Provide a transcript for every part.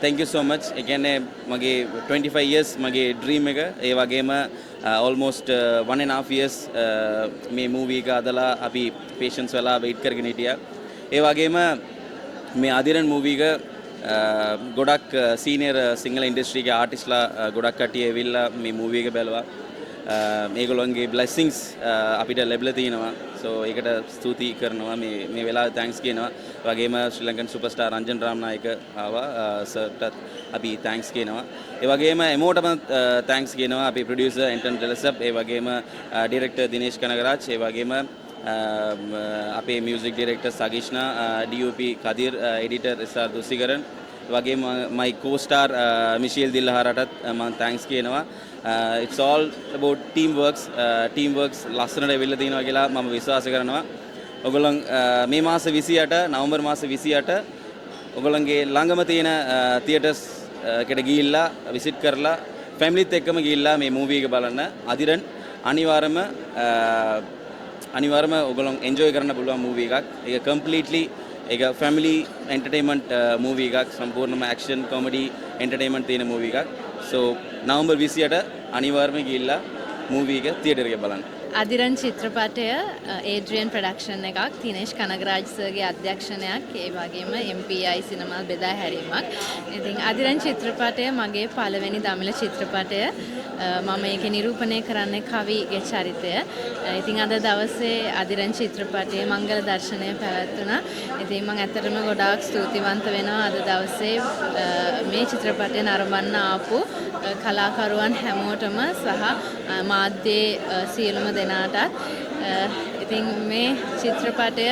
thank you so much. Again, මගේ 25 years මගේ dream එක. ඒ වගේම almost 1.5 years මේ movie එක අදලා අපි patience වෙලා wait කරගෙන හිටියා. ඒ වගේම මේ ආදිරන් movie එක ගොඩක් senior සිංහල industry එකේ artist ලා ගොඩක් කට්ටිය ඇවිල්ලා මේ movie එක බැලුවා. මේගොල්ලන්ගේ blessings අපිට ලැබිලා තිනවා. so ඒකට ස්තුති කරනවා මේ වෙලාවේ thanks කියනවා. වගේම ශ්‍රී ලංකන් superstar රංජන් රාමනායක ආවා සර්ටත් අපි thanks කියනවා. ඒ වගේම එමෝටම thanks කියනවා අපි producer එන්ටන් ඩෙලසප් ඒ වගේම director දිනේෂ් කනගරාජ් ඒ වගේම අපේ music director සගිෂ්නා DOP කදිර් editor SR දුසිකරන් වගේම my co-star මිෂේල් දිල්හරටත් මම thanks කියනවා. It's all about teamworks ලස්සනට වෙන්න තියෙනවා කියලා මම විශ්වාස කරනවා. ඔයගොල්ලන් මේ මාස 28 නවම්බර් මාස 28 ඔයගොල්ලන්ගේ ළඟම තියෙන තියටර්ස් එකට ගිහිල්ලා විසිට් කරලා ෆැමිලිත් එක්කම ගිහිල්ලා මේ මූවි එක බලන්න. අදිරන් අනිවාර්යයෙන්ම ඔයගොල්ලන් එන්ජොයි කරන්න පුළුවන් මූවි එකක්. ඒක කම්ප්ලීට්ලි ඒක ෆැමිලි එන්ටර්ටේන්මන්ට් මූවි එකක්. සම්පූර්ණම ඇක්ෂන් කොමඩි එන්ටර්ටේන්මන්ට් තියෙන මූවි එකක්. so නවම්බර් 28 අනිවාර්යයෙන්ම ගිහිල්ලා මූවි එක තියටර් එකේ බලන්න. අදිරන් චිත්‍රපටය ඒඩ්‍රියන් ප්‍රොඩක්ෂන් එකක් තිනේෂ් කනගරාජ් සර්ගේ අධ්‍යක්ෂණයක් ඒ වගේම MPI සිනමා බෙදා හැරීමක්. ඉතින් අදිරන් චිත්‍රපටය මගේ පළවෙනි දමිළ චිත්‍රපටය. මම ඒක නිරූපණය කරන්නේ කවිගේ චරිතය. ඉතින් අද දවසේ අදිරන් චිත්‍රපටයේ මංගල දර්ශනය පැවැත්වුණා. ඉතින් මම ඇත්තටම ගොඩාක් ස්තුතිවන්ත වෙනවා අද දවසේ මේ චිත්‍රපටය නරඹන්න ආපු කලාකරුවන් හැමෝටම සහ මාධ්‍යයේ සියලුම දෙනාටත්. ඉතින් මේ චිත්‍රපටය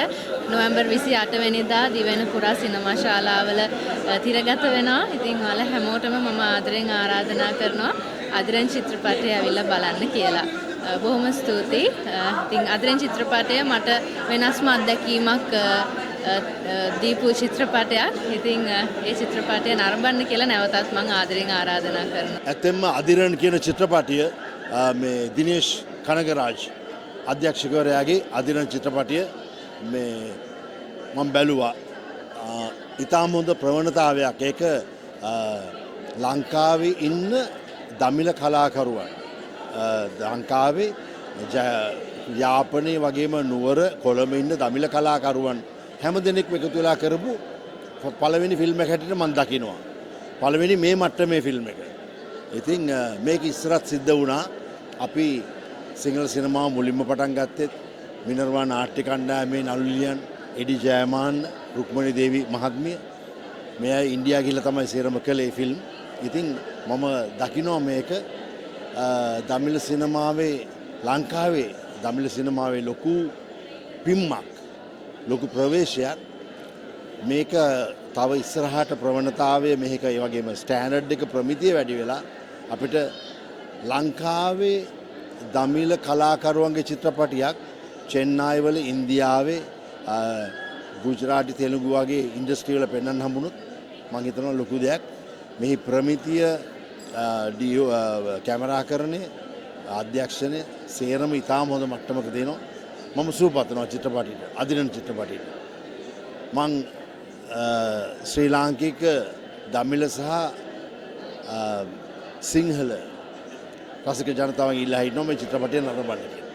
නොවැම්බර් 28 වෙනිදා දිවයින පුරා සිනමා ශාලාවල තිරගත වෙනවා. ඉතින් ඔයාලා හැමෝටම මම ආදරෙන් ආරාධනා කරනවා අදිරන් චිත්‍රපටය ඇවිල්ලා බලන්න කියලා. බොහොම ස්තුතියි. ඉතින් අදිරන් චිත්‍රපටය මට වෙනස්ම අත්දැකීමක් දීපු චිත්‍රපටයක්. ඉතින් ඒ චිත්‍රපටය නරඹන්න කියලා නැවතත් මම ආදරෙන් ආරාධනා කරනවා. ඇත්තෙන්ම අදිරන් කියන චිත්‍රපටය මේ දිනේෂ් කනගරාජ් අධ්‍යක්ෂකවරයාගේ අදිරන් චිත්‍රපටය මේ මම බැලුවා. ඉතාම හොඳ ප්‍රවණතාවයක්. ඒක ලංකාවේ ඉන්න දමිළ කලාකරුවන් ලංකාවේ යාපනයේ වගේම නුවර කොළඹ ඉන්න දමිළ කලාකරුවන් හැම දෙනෙක්ම එකතු වෙලා කරපු පළවෙනි ෆිල්ම් එක හැටියට මම දකිනවා. පළවෙනි මේ මට්ටමේ ෆිල්ම් එක. ඉතින් මේක ඉස්සරත් සිද්ධ වුණා. අපි සිංහල සිනමාව මුලින්ම පටන් ගත්තෙත් මිනර්වා නාට්‍ය කණ්ඩායමේ නළුලියන් එඩි ජයමාන් රුක්මනී දේවී මහත්මිය මෙයා ඉන්දියා ගිහිල්ලා තමයි සේරම කළේ ෆිල්ම්. ඉතින් මම දකිනවා මේක දමිළ සිනමාවේ ලංකාවේ දමිළ සිනමාවේ ලොකු පිම්මක් ලොකු ප්‍රවේශයක්. මේක තව ඉස්සරහට ප්‍රවණතාවය මේක ඒ වගේම ස්ටෑන්ඩඩ් එක ප්‍රමිතිය වැඩි වෙලා අපිට ලංකාවේ දමිළ කලාකරුවන්ගේ චිත්‍රපටියක් චෙන්නයි වල ඉන්දියාවේ ගුජරාටි තෙලුගු වගේ ඉන්ඩස්ට්‍රි වල පෙන්වන්න හම්බුනොත් මම හිතනවා ලොකු දෙයක්. මේ ප්‍රමිතිය කැමරාකරණය අධ්‍යක්ෂණය සේරම ඉතාම හොඳ මට්ටමක දෙනවා. මම සුවපත්නවා චිත්‍රපටියට අදිරන් චිත්‍රපටියට. මං ශ්‍රී ලාංකික දමිළ සහ සිංහල රසික ජනතාවන් ඉල්ලා හිටිනවා මේ චිත්‍රපටය නරඹන්න කියලා.